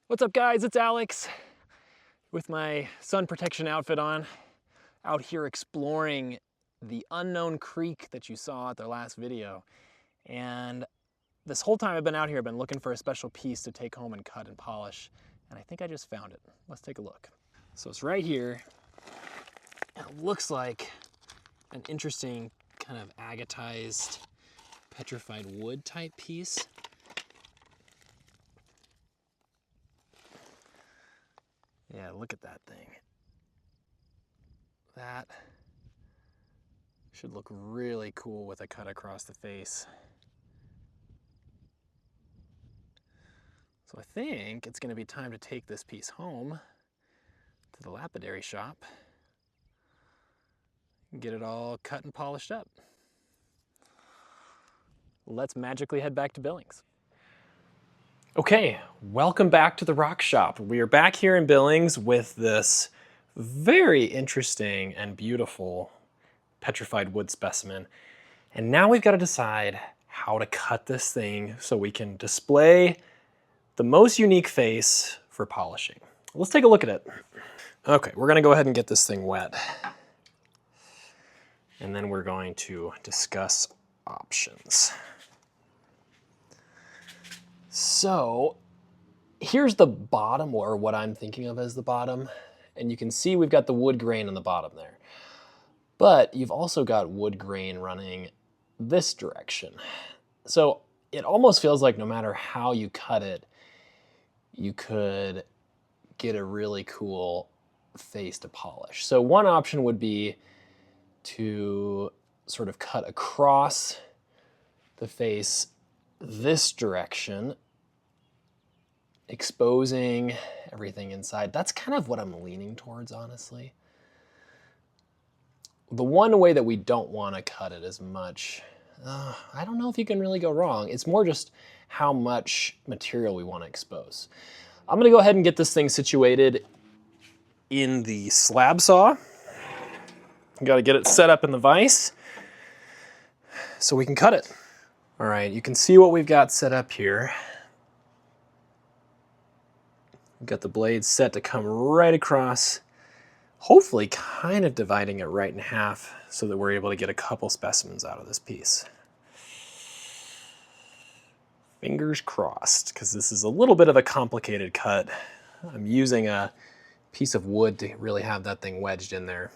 What's up guys, it's Alex with my sun protection outfit on, out here exploring the unknown creek that you saw at the last video. And this whole time I've been out here, I've been looking for a special piece to take home and cut and polish. And I think I just found it. Let's take a look. So it's right here. And it looks like an interesting kind of agatized petrified wood type piece. Yeah, look at that thing. That should look really cool with a cut across the face. So I think it's going to be time to take this piece home to the lapidary shop and get it all cut and polished up. Let's magically head back to Billings. Okay, welcome back to the rock shop. We are back here in Billings with this very interesting and beautiful petrified wood specimen. And now we've got to decide how to cut this thing so we can display the most unique face for polishing. Let's take a look at it. Okay, we're gonna go ahead and get this thing wet. And then we're going to discuss options. So here's the bottom, or what I'm thinking of as the bottom. And you can see we've got the wood grain on the bottom there. But you've also got wood grain running this direction. So it almost feels like no matter how you cut it, you could get a really cool face to polish. So one option would be to sort of cut across the face this direction, exposing everything inside. That's kind of what I'm leaning towards, honestly. The one way that we don't want to cut it as much, I don't know if you can really go wrong. It's more just how much material we want to expose. I'm gonna go ahead and get this thing situated in the slab saw. Got to get it set up in the vise so we can cut it. All right, you can see what we've got set up here. We've got the blade set to come right across, hopefully kind of dividing it right in half so that we're able to get a couple specimens out of this piece. Fingers crossed, because this is a little bit of a complicated cut. I'm using a piece of wood to really have that thing wedged in there.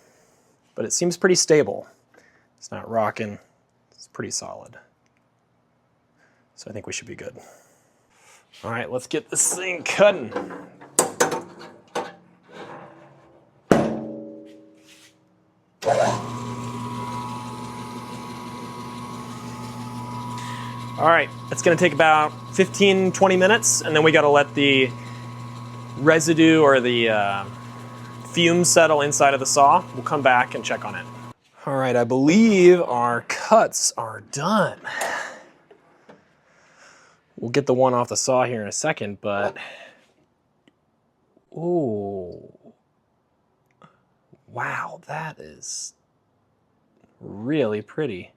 But it seems pretty stable. It's not rocking, it's pretty solid. So I think we should be good. All right, let's get this thing cutting. All right, it's gonna take about 15, 20 minutes, and then we gotta let the residue or the fumes settle inside of the saw. We'll come back and check on it. All right, I believe our cuts are done. We'll get the one off the saw here in a second, but ooh, wow, that is really pretty.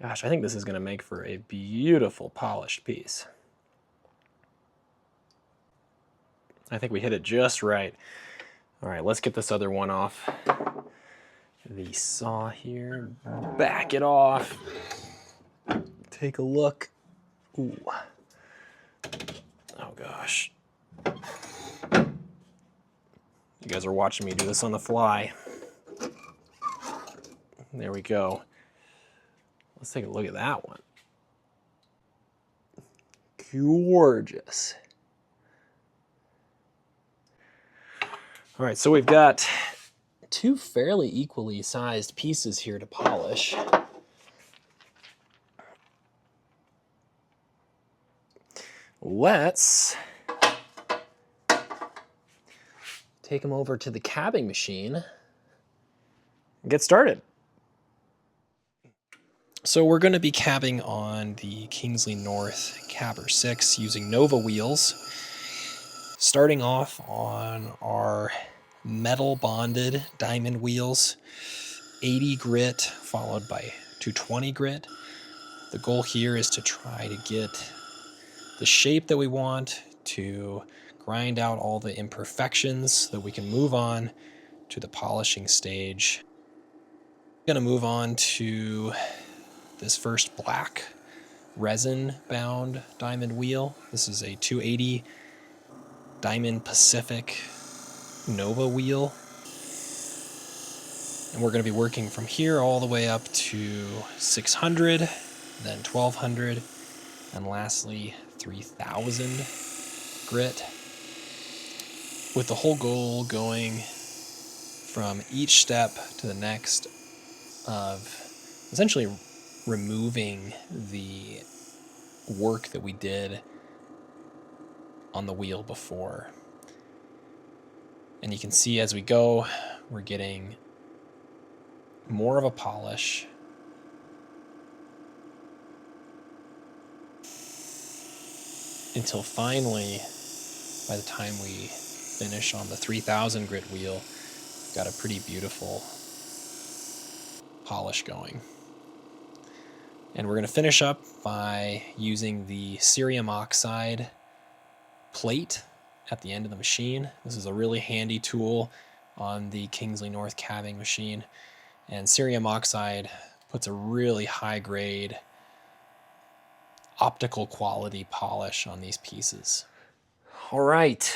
Gosh, I think this is gonna make for a beautiful polished piece. I think we hit it just right. All right, let's get this other one off the saw here. Back it off. Take a look. Ooh. Oh gosh. You guys are watching me do this on the fly. There we go. Let's take a look at that one. Gorgeous. All right, so we've got two fairly equally sized pieces here to polish. Let's take them over to the cabbing machine and get started. So we're going to be cabbing on the Kingsley North Cabber 6 using Nova wheels. Starting off on our metal bonded diamond wheels, 80 grit followed by 220 grit. The goal here is to try to get the shape that we want to grind out all the imperfections so that we can move on to the polishing stage. I'm going to move on to this first black resin bound diamond wheel. This is a 280 Diamond Pacific Nova wheel. And we're going to be working from here all the way up to 600, then 1200, and lastly 3000 grit, with the whole goal going from each step to the next of essentially removing the work that we did on the wheel before. And you can see as we go, we're getting more of a polish. Until finally, by the time we finish on the 3000 grit wheel, we've got a pretty beautiful polish going. And we're going to finish up by using the cerium oxide plate at the end of the machine. This is a really handy tool on the Kingsley North calving machine. And cerium oxide puts a really high grade optical quality polish on these pieces. All right,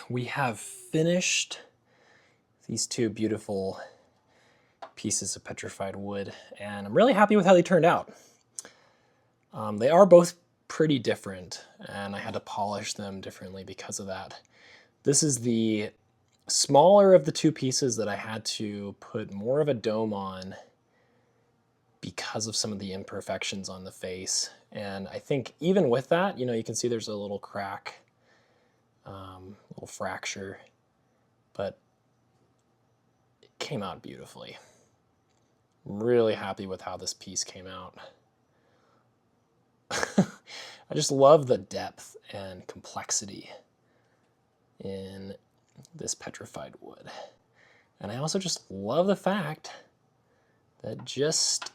we have finished these two beautiful pieces of petrified wood, and I'm really happy with how they turned out. They are both pretty different, and I had to polish them differently because of that. This is the smaller of the two pieces that I had to put more of a dome on because of some of the imperfections on the face. And I think even with that, you know, you can see there's a little crack, little fracture, but it came out beautifully. I'm really happy with how this piece came out. I just love the depth and complexity in this petrified wood. And I also just love the fact that just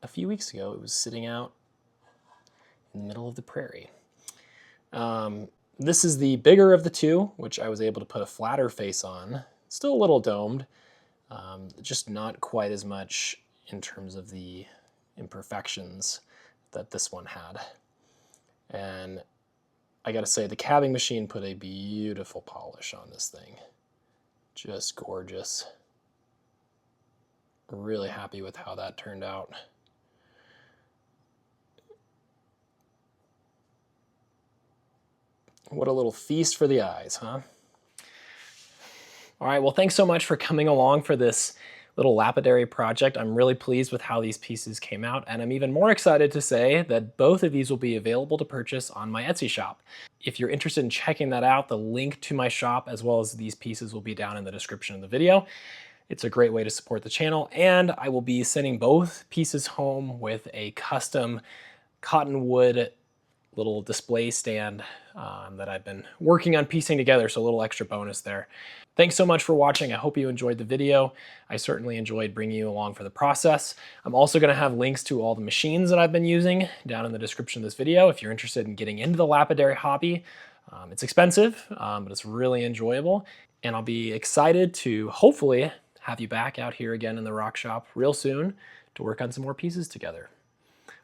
a few weeks ago it was sitting out in the middle of the prairie. This is the bigger of the two, which I was able to put a flatter face on. Still a little domed, just not quite as much in terms of the imperfections that this one had. And I gotta say, the calving machine put a beautiful polish on this thing. Just gorgeous. Really happy with how that turned out. What a little feast for the eyes, huh? All right, well, thanks so much for coming along for this little lapidary project. I'm really pleased with how these pieces came out, and I'm even more excited to say that both of these will be available to purchase on my Etsy shop. If you're interested in checking that out, the link to my shop as well as these pieces will be down in the description of the video. It's a great way to support the channel, and I will be sending both pieces home with a custom cottonwood little display stand that I've been working on piecing together, so a little extra bonus there. Thanks so much for watching. I hope you enjoyed the video. I certainly enjoyed bringing you along for the process. I'm also going to have links to all the machines that I've been using down in the description of this video if you're interested in getting into the lapidary hobby. It's expensive, but it's really enjoyable, and I'll be excited to hopefully have you back out here again in the rock shop real soon to work on some more pieces together.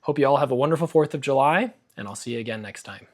Hope you all have a wonderful 4th of July, and I'll see you again next time.